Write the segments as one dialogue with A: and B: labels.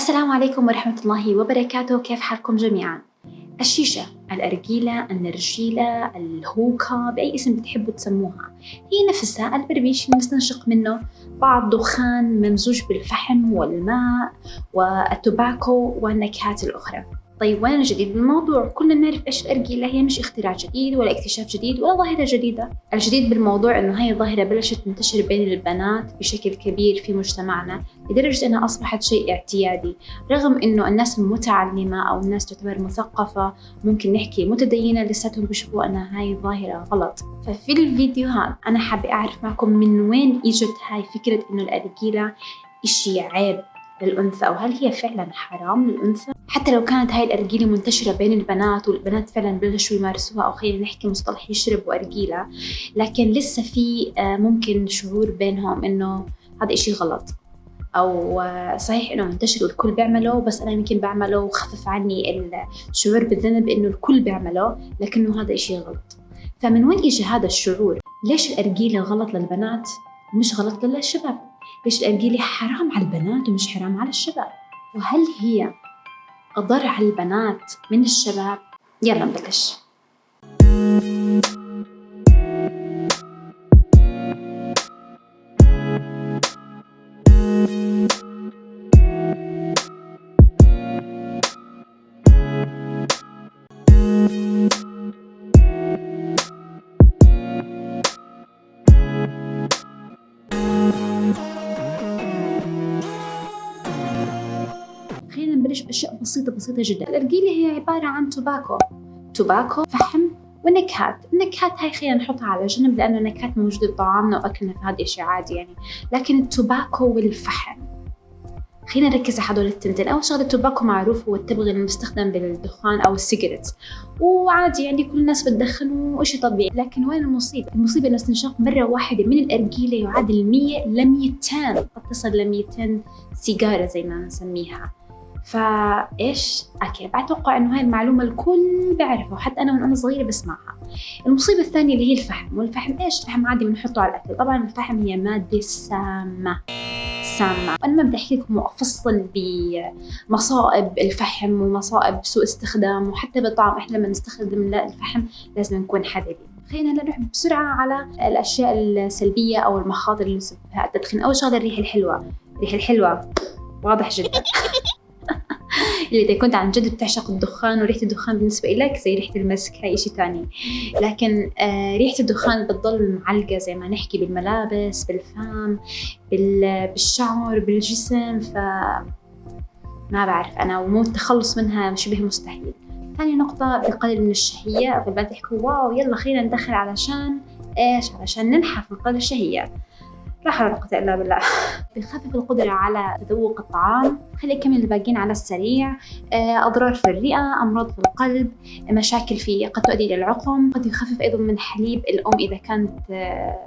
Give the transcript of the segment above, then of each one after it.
A: السلام عليكم ورحمة الله وبركاته، كيف حالكم جميعا؟ الشيشة، الأرجيلة، النرجيلة، الهوكا، بأي اسم بتحبوا تسموها، هي نفسها البربيش المستنشق منه بعض دخان ممزوج بالفحم والماء والتوباكو والنكهات الأخرى. طيب وين الجديد بالموضوع؟ كلنا نعرف إيش الأرجيلة، هي مش اختراع جديد ولا اكتشاف جديد ولا ظاهرة جديدة. الجديد بالموضوع إنه هاي الظاهرة بلشت تنتشر بين البنات بشكل كبير في مجتمعنا لدرجة إنها أصبحت شيء اعتيادي، رغم إنه الناس المتعلمة أو الناس تعتبر مثقفة ممكن نحكي متدينة لساتهم بيشوفوا أن هاي ظاهرة غلط. ففي الفيديو هذا أنا حابة أعرف معكم من وين إجت هاي فكرة إنه الأرجيلة إشي عيب للأنثى، أو هل هي فعلا حرام للأنثى؟ حتى لو كانت هاي الأرجيلة منتشرة بين البنات والبنات فعلا بلشوا يمارسوها، أو خلينا نحكي مصطلح يشربوا أرجيلة، لكن لسه في ممكن شعور بينهم إنه هذا إشي غلط، أو صحيح إنه منتشر والكل بيعمله بس أنا يمكن بعمله وخفف عني الشعور بالذنب إنه الكل بيعمله، لكنه هذا إشي غلط. فمن وين إجى هذا الشعور؟ ليش الأرجيلة غلط للبنات ومش غلط للشباب؟ ليش الأرجيلة حرام على البنات ومش حرام على الشباب؟ وهل هي أضر على البنات من الشباب؟ يلا نبلش. خلينا نبلش بأشياء بسيطة جدا. الأرجيلة هي عبارة عن توباكو، فحم ونكهات. النكهات هاي خلينا نحطها على جنب لأنه النكهات موجودة بطعامنا وأكلنا، فهذا إشي عادي يعني. لكن التوباكو والفحم خلينا نركز على هدول التنتين. أول شغلة التوباكو معروف هو التبغ المستخدم بالدخان أو السيجاريت، وعادي يعني كل الناس بتدخن وإشي طبيعي. لكن وين المصيبة؟ المصيبة إنه استنشاق مرة واحدة من الأرجيلة يعادل 100 ل 200، قد تصل ل 200 سيجارة زي ما نسميها. فإيش؟ أكيد أتوقع إنه هاي المعلومة الكل بيعرفها، وحتى أنا من أنا صغيرة بسمعها. المصيبة الثانية اللي هي الفحم. والفحم إيش؟ الفحم عادي بنحطه على الأكل. طبعاً الفحم هي مادة سامة. أنا ما بدي أحكي لكم وأفصل بمصائب الفحم ومصائب سوء استخدام، وحتى بالطعم إحنا لما نستخدم الفحم لازم نكون حذرين. خلينا هلا نروح بسرعة على الأشياء السلبية أو المخاطر اللي يسببها التدخين. أول شغلة الريحة الحلوة واضح جدا. اللي إذا كنت عن جد بتعشق الدخان وريحة الدخان بالنسبة لك زي ريحة المسك، هاي إشي تاني. لكن ريحة الدخان بتضل معلقة زي ما نحكي بالملابس، بالفم، بالشعر، بالجسم، فما بعرف أنا، ومو التخلص منها شبه مستحيل. ثاني نقطة بقلل من الشهية. البنات يحكوا واو يلا خلينا ندخل علشان إيش؟ علشان ننحف نقلل الشهية. لا حول ولا قوة إلا بالله. بخفف القدرة على تذوق الطعام، خلي كمان الباقين على السريع. أضرار في الرئة، أمراض في القلب، مشاكل قد تؤدي إلى العقم. قد يخفف أيضا من حليب الأم إذا كانت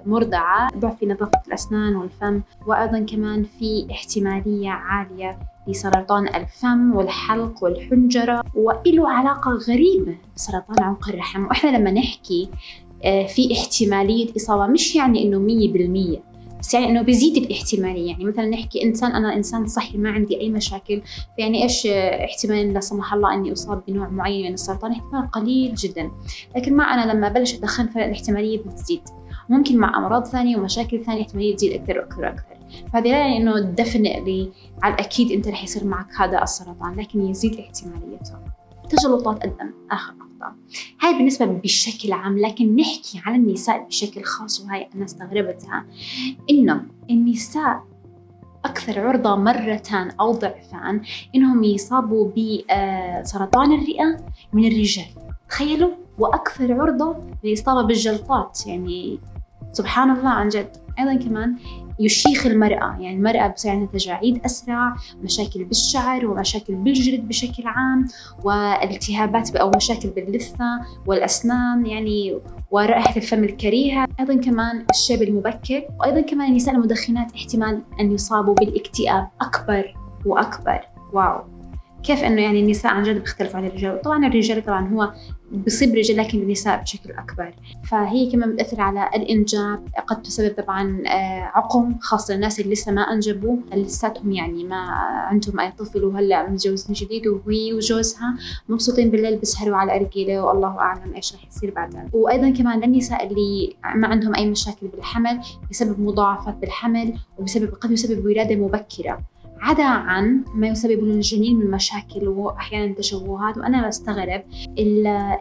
A: مرضعة، ضعف في نظافة الأسنان والفم، وأيضا كمان في احتمالية عالية لسرطان الفم والحلق والحنجرة، وإله علاقة غريبة بسرطان عنق الرحم. وإحنا لما نحكي في احتمالية إصابة مش يعني إنه 100%، بس يعني إنه بيزيد الاحتمالية. يعني مثلا نحكي أنا إنسان صحي ما عندي أي مشاكل، يعني إيش احتمال لا سمح الله إني أصاب بنوع معين من السرطان؟ احتمال قليل جدا. لكن أنا لما بلش أدخن فالاحتمالية بتزيد. ممكن مع أمراض ثانية ومشاكل ثانية احتمالية تزيد أكثر وأكثر وأكثر. فهذا يعني إنه definitely على الأكيد أنت رح يصير معك هذا السرطان، لكن يزيد احتماليته. تجلطات الدم آخر نقطة، هاي بالنسبة بشكل عام. لكن نحكي على النساء بشكل خاص، وهاي أنا استغربتها، إنه النساء أكثر عرضة مرتان أو ضعفان إنهم يصابوا بسرطان الرئة من الرجال، تخيلوا. وأكثر عرضة للإصابة بالجلطات، يعني سبحان الله عن جد. أيضا كمان يشيخ المرأة، يعني المرأة بصير عندها تجاعيد أسرع، مشاكل بالشعر ومشاكل بالجلد بشكل عام، والتهابات أو مشاكل باللثة والأسنان يعني، ورائحة الفم الكريهة. أيضا كمان الشيب المبكر. وأيضا كمان النساء المدخنات احتمال أن يصابوا بالاكتئاب أكبر وأكبر. واو كيف إنه يعني النساء عن جد بيختلفوا عن الرجال. طبعا الرجال طبعا هو بيصيب رجال، لكن النساء بشكل أكبر. فهي كمان بتأثر على الإنجاب، قد تسبب طبعا عقم، خاصة الناس اللي لسه ما أنجبوا، لساتهم يعني ما عندهم أي طفل وهلأ متجوزين جديد، وهي وجوزها مبسوطين بالليل بيسهروا على الأرجيلة، والله أعلم إيش رح يصير بعدين. وأيضا كمان للنساء اللي ما عندهم أي مشاكل بالحمل، بسبب مضاعفات بالحمل، قد يسبب ولادة مبكرة، عدا عن ما يسبب للجنين من مشاكل وأحيانا تشوهات. وأنا بستغرب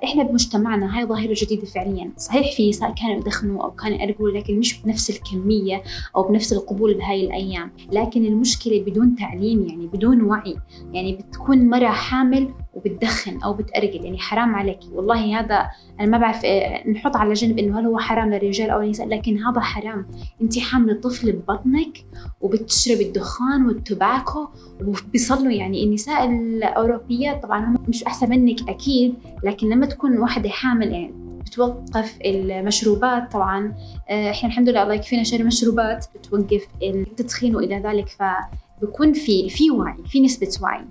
A: إحنا بمجتمعنا هاي ظاهرة جديدة فعليا. صحيح في نساء كانوا يدخنوا أو كانوا يرقوا، لكن مش بنفس الكمية أو بنفس القبول بهاي الأيام. لكن المشكلة بدون تعليم، يعني بدون وعي. يعني بتكون مرة حامل وبتدخن أو بتأرجل، يعني حرام عليك والله. هذا أنا ما بعرف نحط على جنب إنه هل هو حرام للرجال أو النساء، لكن هذا حرام. أنت حامل طفل ببطنك وبتشرب الدخان والتباكو وبيصلوا. يعني النساء الأوروبيات طبعا هم مش أحسن منك أكيد، لكن لما تكون واحدة حامل يعني بتوقف المشروبات. طبعا إحنا الحمد لله الله يكفينا شر المشروبات، بتوقف التدخين وإلى ذلك. فبكون في وعي، في نسبة وعي.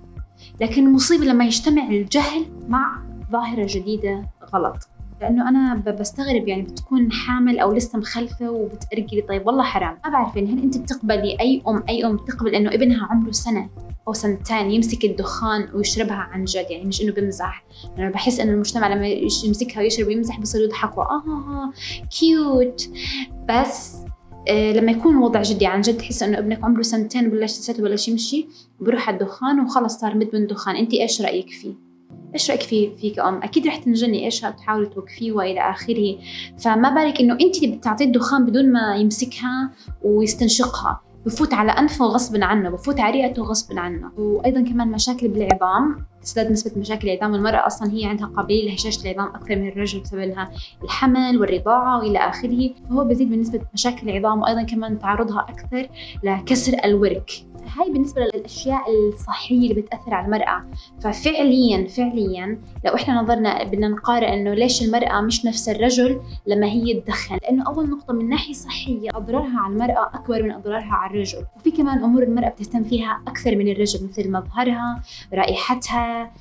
A: لكن المصيبة لما يجتمع الجهل مع ظاهرة جديدة غلط. لأنه أنا بستغرب، يعني بتكون حامل أو لسه مخلفة وبتأرجلي. طيب والله حرام. ما بعرف إن هل أنت بتقبلي أي أم تقبل إنه ابنها عمره سنة أو سنتين يمسك الدخان ويشربها عن جد، يعني مش إنه بمزح. أنا بحس إنه المجتمع لما يمسكها ويشرب ويمزح بيصيروا يضحكوا كيوت. بس لما يكون وضع جدي عن جد، تحس إنه ابنك عمره سنتين بلش يمشي بروح على الدخان وخلص صار مدمن دخان، أنت إيش رأيك فيه؟ إيش رأيك فيه كأم؟ أكيد رح تنجني إيش هتحاولي توقفيه وإلى آخره. فما بالك إنه أنت اللي بتعطيه الدخان بدون ما يمسكها ويستنشقها، بفوت على أنفه غصب عنه، بفوت على رئته غصب عنه. وأيضا كمان مشاكل بالعظام، تزداد نسبة مشاكل العظام. المرأة أصلا هي عندها قابلية لهشاشة العظام أكثر من الرجل بسبب لها الحمل والرضاعة وإلى آخره، فهو بيزيد من نسبة مشاكل العظام. وأيضا كمان تعرضها أكثر لكسر الورك. هاي بالنسبة للأشياء الصحية اللي بتأثر على المرأة. ففعليا لو إحنا نظرنا بدنا نقارن إنه ليش المرأة مش نفس الرجل لما هي تدخن، لأنه أول نقطة من ناحية صحية أضرارها على المرأة أكبر من أضرارها على الرجل. وفي كمان أمور المرأة بتهتم فيها أكثر من الرجل، مثل مظهرها، رائحتها،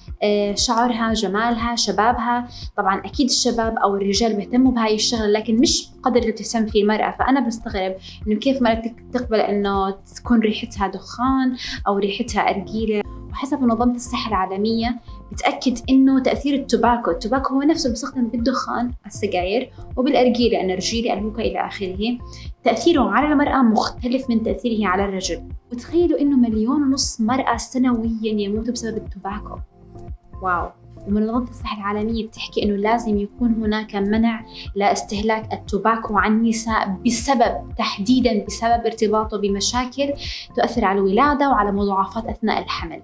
A: شعرها، جمالها، شبابها. طبعا أكيد الشباب أو الرجال بيهتموا بهاي الشغلة، لكن مش بقدر اللي بتهتم فيه المرأة. فأنا بستغرب إنه كيف مرأة تقبل إنه تكون ريحتها دخان أو ريحتها أرجيلة. وحسب منظمة الصحة العالمية بتأكد إنه تأثير التباكو هو نفسه اللي بيستخدم بالدخان، السجاير، وبالأرجيلة، النرجيلة، الهوكا إلى آخره. تأثيره على المرأة مختلف من تأثيره على الرجل. وتخيلوا إنه 1.5 مليون مرأة سنوياً يموتوا بسبب التباكو. واو. ومنظمة الصحة العالمية بتحكي إنه لازم يكون هناك منع لاستهلاك التباكو عن النساء تحديداً بسبب ارتباطه بمشاكل تؤثر على الولادة وعلى مضاعفات أثناء الحمل.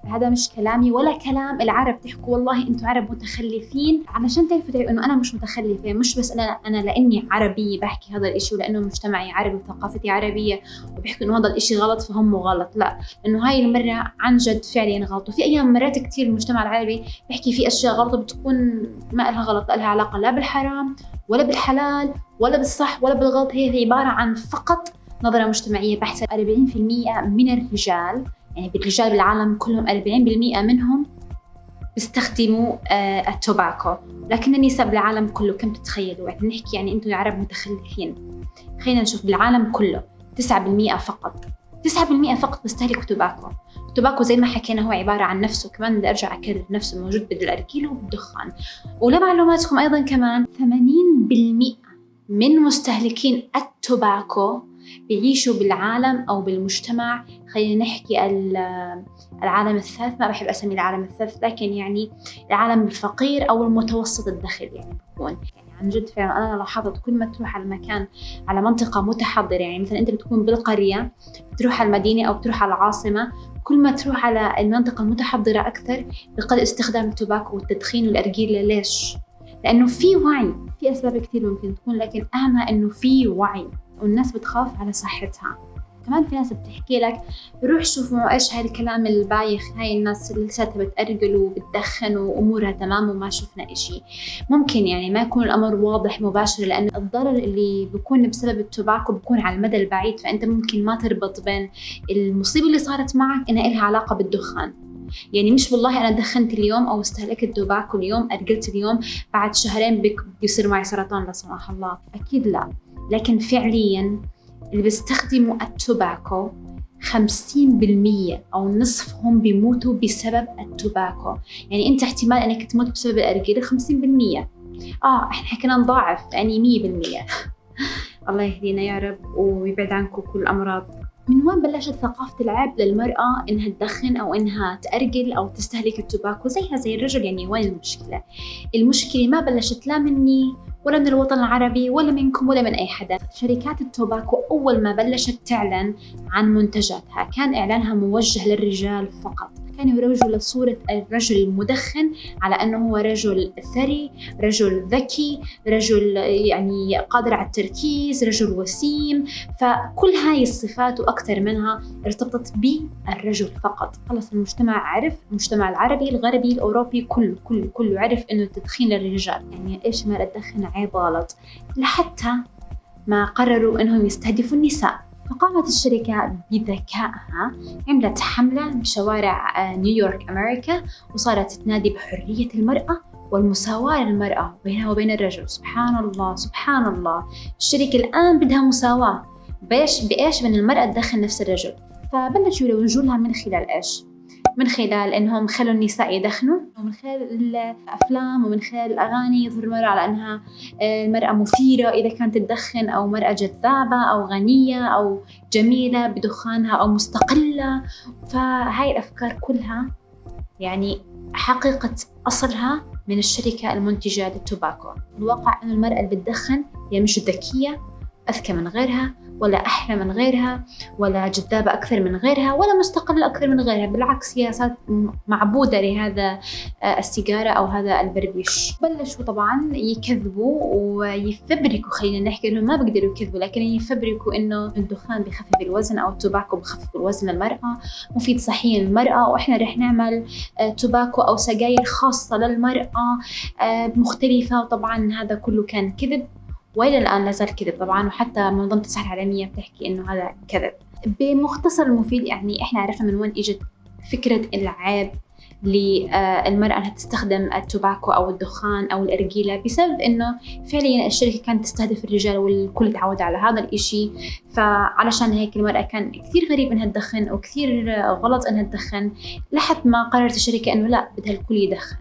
A: هذا مش كلامي ولا كلام العرب. تحكوا والله انتم عرب متخلفين، علشان تعرفوا انه انا مش متخلفه. مش بس انا لاني عربيه بحكي هذا الاشي، ولانه مجتمعي عربي وثقافتي عربيه وبحكي انه هذا الاشي غلط فهم غلط. لا، انه هاي المره عن جد فعليا غلط. وفي ايام مرات كتير المجتمع العربي بحكي في اشياء غلط بتكون ما لها غلط، لا لها علاقه لا بالحرام ولا بالحلال ولا بالصح ولا بالغلط. هي عباره عن فقط نظره مجتمعيه بحته. 40% من الرجال، يعني بالرجال بالعالم كلهم 40% منهم بيستخدموا التوباكو، لكن النساء بالعالم كله كم تتخيلوا؟ يعني نحكي يعني انتم يا عرب متخلفين. خلينا نشوف بالعالم كله 9% فقط 9% فقط بيستهلكوا توباكو. التوباكو زي ما حكينا هو عبارة عن نفسه، كمان بدي أرجع أكرر، نفسه موجود بالأرجيلة وبالدخان. ولمعلوماتكم أيضا كمان 80% من مستهلكين التوباكو بيعيشوا بالعالم أو بالمجتمع، خلينا نحكي العالم الثالث. ما بحب أسمي العالم الثالث، لكن يعني العالم الفقير أو المتوسط الدخل. يعني بكون يعني عن جد فعلا أنا لاحظت كل ما تروح على مكان، على منطقة متحضرة، يعني مثلا أنت بتكون بالقرية، بتروح على المدينة أو بتروح على العاصمة، كل ما تروح على المنطقة المتحضرة أكثر بقل استخدام التباكو والتدخين والأرجيلة. ليش؟ لأنه في وعي. في أسباب كثير ممكن تكون، لكن أهمها إنه في وعي والناس بتخاف على صحتها. كمان في ناس بتحكي لك روح شوفوا إيش هاي الكلام البايخ، هاي الناس اللي لساتها بتأرجل وبتدخن وأمورها تمام وما شفنا إشي. ممكن يعني ما يكون الأمر واضح مباشر، لأن الضرر اللي بيكون بسبب التباكو بيكون على المدى البعيد، فأنت ممكن ما تربط بين المصيبة اللي صارت معك إنها إلها علاقة بالدخان. يعني مش والله أنا دخنت اليوم أو استهلكت توباكو اليوم، أرجلت اليوم، بعد شهرين بيصير معي سرطان لا سمح الله. أكيد لا. لكن فعليا اللي بيستخدموا التوباكو 50% أو نصفهم بيموتوا بسبب التوباكو. يعني أنت احتمال أنك تموت بسبب الأرجيلة 50%. إحنا حكينا نضاعف يعني 100%. الله يهدينا يا رب ويبعد عنكم كل الأمراض. من وين بلشت ثقافة العيب للمرأة إنها تدخن أو إنها تأرجل أو تستهلك التوباكو زيها زي الرجل؟ يعني وين المشكلة؟ المشكلة ما بلشت لا مني ولا من الوطن العربي ولا منكم ولا من أي حدا. شركات التوباكو أول ما بلشت تعلن عن منتجاتها كان إعلانها موجه للرجال فقط، كانوا يروجوا لصورة الرجل المدخن على أنه هو رجل ثري، رجل ذكي، رجل يعني قادر على التركيز، رجل وسيم. فكل هاي الصفات وأكثر منها ارتبطت بالرجل فقط. خلص المجتمع عرف، المجتمع العربي الغربي الأوروبي كله عرف أنه التدخين للرجال، يعني إيش ما تدخن عيب غلط، لحتى ما قرروا أنهم يستهدفوا النساء. فقامت الشركة بذكائها عملت حملة بشوارع نيويورك أمريكا وصارت تنادي بحرية المرأة والمساواة للمرأة بينها وبين الرجل. سبحان الله سبحان الله، الشركة الآن بدها مساواة بإيش؟ من المرأة تدخن نفس الرجل. فبلشوا يروجوا لها من خلال إيش؟ من خلال إنهم خلوا النساء يدخنوا، ومن خلال الأفلام ومن خلال الأغاني يظهر المرأة على أنها المرأة مثيرة إذا كانت تدخن، أو مرأة جذابة أو غنية أو جميلة بدخانها أو مستقلة. فهاي الأفكار كلها يعني حقيقة أصلها من الشركة المنتجة للتوباكو. الواقع أن المرأة اللي بتدخن هي مش ذكية أذكى من غيرها، ولا أحلى من غيرها، ولا جذابة أكثر من غيرها، ولا مستقلة أكثر من غيرها. بالعكس هي صارت معبودة لهذا السيجارة أو هذا البربيش. بلشوا طبعا يكذبوا ويفبركوا، خلينا نحكي إنهم ما بيقدروا يكذبوا لكن يفبركوا إنه الدخان بخفف الوزن أو التوباكو بخفف الوزن للمرأة، مفيد صحيا للمرأة، وإحنا رح نعمل توباكو أو سجاير خاصة للمرأة مختلفة. وطبعا هذا كله كان كذب، وإلى الآن لازال كذب طبعاً، وحتى منظمة الصحة العالمية بتحكي إنه هذا كذب. بمختصر المفيد يعني إحنا عرفنا من وين إجت فكرة العيب للمرأة أنها تستخدم التوباكو أو الدخان أو الأرجيلة، بسبب إنه فعلياً الشركة كانت تستهدف الرجال والكل تعود على هذا الإشي. فعلشان هيك المرأة كان كثير غريب إنها تدخن أو كثير غلط إنها تدخن، لحد ما قررت الشركة إنه لا، بدها الكل يدخن،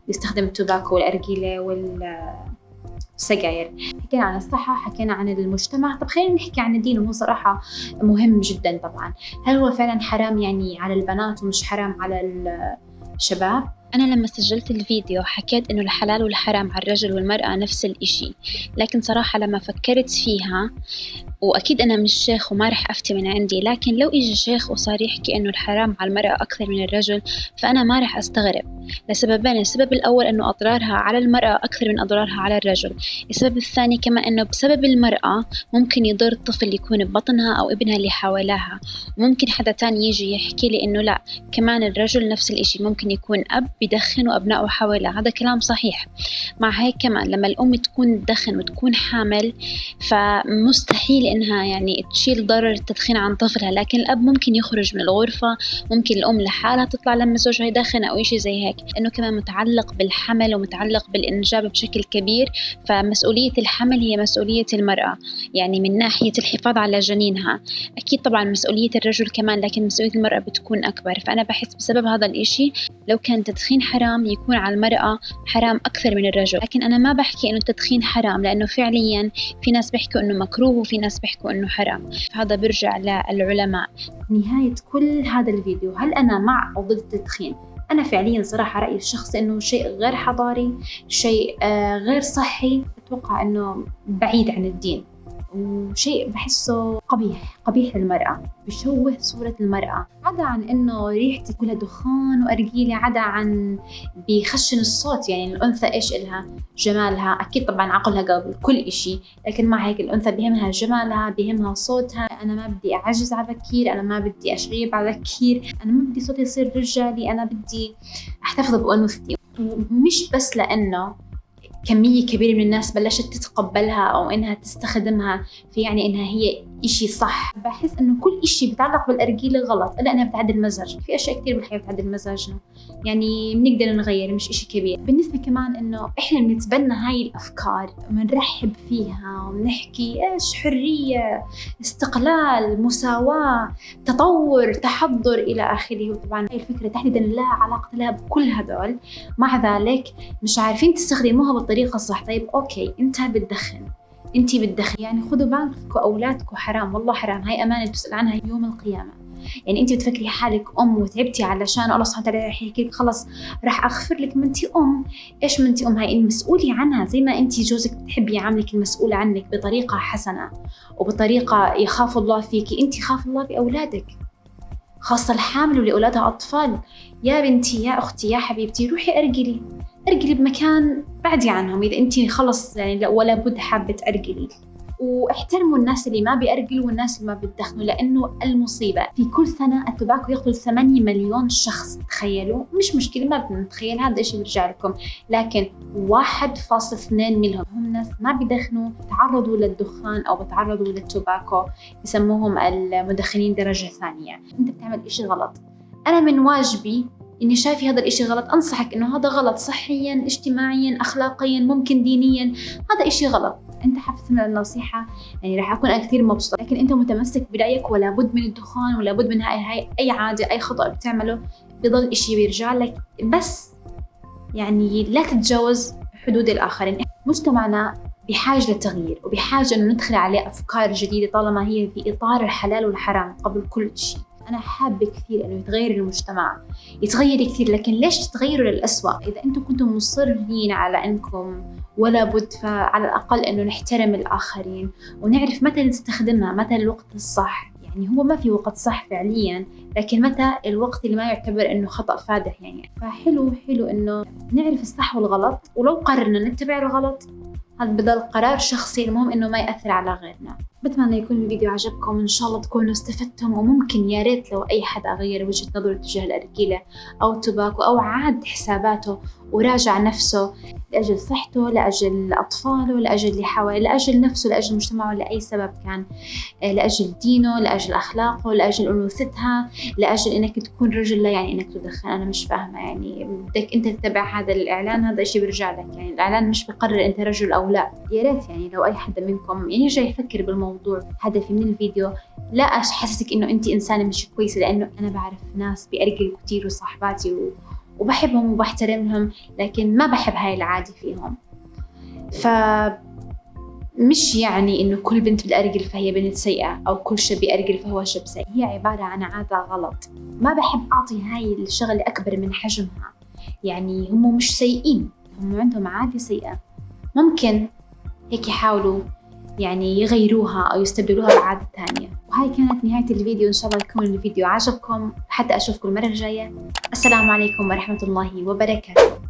A: يستخدم التوباكو والأرجيلة السجاير. حكينا عن الصحة، حكينا عن المجتمع، طب خلينا نحكي عن الدين، وهو صراحة مهم جدا طبعا. هل هو فعلا حرام يعني على البنات ومش حرام على الشباب؟
B: أنا لما سجلت الفيديو حكيت إنه الحلال والحرام على الرجل والمرأة نفس الإشي، لكن صراحة لما فكرت فيها، وأكيد أنا مش شيخ وما رح أفتي من عندي، لكن لو إجي شيخ وصار يحكي إنه الحرام على المرأة أكثر من الرجل فأنا ما رح أستغرب، لسببين. السبب الأول إنه أضرارها على المرأة أكثر من أضرارها على الرجل. السبب الثاني كمان إنه بسبب المرأة ممكن يضر الطفل يكون ببطنها أو ابنها اللي حواليها، وممكن حدا تاني يجي يحكي لي إنه لا، كمان الرجل نفس الإشي، ممكن يكون أب بدخن وأبنائه حواليه. هذا كلام صحيح. مع هيك كمان لما الأم تكون تدخن وتكون حامل فمستحيل إنها يعني تشيل ضرر التدخين عن طفلها، لكن الأب ممكن يخرج من الغرفة، ممكن الأم لحالها تطلع لما زوجها يدخن أو إشي زي هيك، إنه كمان متعلق بالحمل ومتعلق بالإنجاب بشكل كبير. فمسؤولية الحمل هي مسؤولية المرأة، يعني من ناحية الحفاظ على جنينها. أكيد طبعا مسؤولية الرجل كمان، لكن مسؤولية المرأة بتكون أكبر. فأنا بحس بسبب هذا الإشي لو كان التدخين حرام يكون على المرأة حرام أكثر من الرجل. لكن أنا ما بحكي إنه التدخين حرام، لأنه فعليا في ناس بيحكوا إنه مكروه وفي ناس بيحكوا إنه حرام، هذا برجع للعلماء.
A: نهاية كل هذا الفيديو، هل أنا مع أو ضد التدخين؟ أنا فعليا صراحة رأيي الشخصي إنه شيء غير حضاري، شيء غير صحي، أتوقع إنه بعيد عن الدين، وشيء بحسه قبيح للمرأة، بشوه صورة المرأة، عدا عن إنه ريحتي كلها دخان وأرجيلة، عدا عن بيخشن الصوت. يعني الأنثى إيش إلها؟ جمالها، أكيد طبعا عقلها قبل كل إشي، لكن مع هيك الأنثى بيهمها جمالها، بيهمها صوتها. أنا ما بدي أعجز على بكير، أنا ما بدي أشريب على بكير، أنا ما بدي صوتي يصير رجالي، أنا بدي أحتفظ بأنوثتي. ومش بس لأنه كمية كبيرة من الناس بلشت تتقبلها أو إنها تستخدمها في يعني إنها هي إشي صح. بحس إنه كل إشي بيتعلق بالأرجيلة غلط إلا إنها بتعدل مزاج. في أشياء كتير بالحياة بتعدل مزاجنا، يعني بنقدر نغير، مش إشي كبير. بالنسبة كمان إنه إحنا بنتبنى هاي الأفكار، بنرحب فيها وبنحكي إيش حرية، استقلال، مساواة، تطور، تحضر إلى آخره. وطبعا هاي الفكرة تحديدا لا علاقة لها بكل هدول، مع ذلك مش عارفين تستخدموها بالطريقة الصح. طيب أوكي، أنت بتدخن، أنتي بتدخن، يعني خذوا بالكم أولادكم، حرام والله حرام، هاي أمانة تسأل عنها يوم القيامة. يعني أنتي بتفكري حالك أم وتعبتي علشان الله سبحانه وتعالى رح يحكيك خلص رح أغفر لك، ما أنتي أم. إيش ما أنتي أم؟ هاي المسؤولة عنها. زي ما أنتي جوزك بتحبي يعاملك المسؤولة عنك بطريقة حسنة وبطريقة يخاف الله فيكي، أنتي خاف الله بأولادك، خاصة الحامل واللي أولادها أطفال. يا بنتي، يا أختي، يا حبيبتي، روحي أرجلي بمكان بعدي عنهم إذا أنتي خلص يعني ولا بد حابة أرجلي. واحترموا الناس اللي ما بيأرجلوا والناس اللي ما بتدخنوا، لأنه المصيبة في كل سنة التباكو يقتل 8 مليون شخص. تخيلوا، مش مشكلة ما بنتخيل، هذا الشيء بيرجع لكم، لكن 1.2 منهم هم ناس ما بيدخنوا، تعرضوا للدخان أو بتعرضوا للتباكو، يسموهم المدخنين درجة ثانية. أنت بتعمل إشي غلط، أنا من واجبي إني شايفي هذا الإشي غلط أنصحك إنه هذا غلط صحيا، اجتماعيا، أخلاقيا، ممكن دينيا، هذا إشي غلط. أنت حابب تسمع النصيحة، يعني راح أكون أنا كثير مبسوطة، لكن أنت متمسك برأيك ولا بد من الدخان ولا بد من هاي أي عادة، أي خطأ بتعمله بيضل إشي بيرجع لك. بس يعني لا تتجاوز حدود الآخرين. مجتمعنا بحاجة للتغيير وبحاجة إنه ندخل عليه أفكار جديدة طالما هي في إطار الحلال والحرام قبل كل شيء. أنا حابة كثير إنه يتغير المجتمع، يتغير كثير، لكن ليش تتغيروا للأسوأ؟ إذا أنتم كنتم مصرين على أنكم ولا بد، فعلى الأقل إنه نحترم الآخرين ونعرف متى نستخدمها، متى الوقت الصح. يعني هو ما في وقت صح فعليا، لكن متى الوقت اللي ما يعتبر إنه خطأ فادح يعني. فحلو إنه نعرف الصح والغلط، ولو قررنا نتبع الغلط هذا بدل قرار شخصي، المهم إنه ما يأثر على غيرنا. بتمنى يكون الفيديو عجبكم، إن شاء الله تكونوا استفدتم، وممكن يا ريت لو أي حد أغير وجهة نظره تجاه الأرجيلة أو التباكو أو عاد حساباته وراجع نفسه لأجل صحته، لأجل أطفاله، لأجل اللي حواليه، لأجل نفسه، لأجل مجتمعه، لأي سبب كان، لأجل دينه، لأجل أخلاقه، لأجل أنوثتها، لأجل إنك تكون رجل، لا يعني إنك تدخن. أنا مش فاهمة، يعني بدك أنت تتبع هذا الإعلان، هذا إشي بيرجع لك، يعني الإعلان مش بيقرر أنت رجل أو لا. يا ريت يعني لو أي حدا منكم يعني يرجع يفكر بالموضوع. هدفي من الفيديو لا أحسسك إنه أنت إنسانة مش كويسة، لأنه أنا بعرف ناس بيأرجلوا كتير وصاحباتي وبحبهم وبحترمهم، لكن ما بحب هاي العادة فيهم. مش يعني إنه كل بنت بتأرجل فهي بنت سيئة، أو كل شاب بيأرجل فهو شاب سيء. هي عبارة عن عادة غلط. ما بحب أعطي هاي الشغلة أكبر من حجمها. يعني هم مش سيئين، هم عندهم عادة سيئة، ممكن هيك يحاولوا يعني يغيروها أو يستبدلوها بعادة ثانية. وهاي كانت نهاية الفيديو، إن شاء الله يكون الفيديو عجبكم، حتى أشوفكم المرة الجاية. السلام عليكم ورحمة الله وبركاته.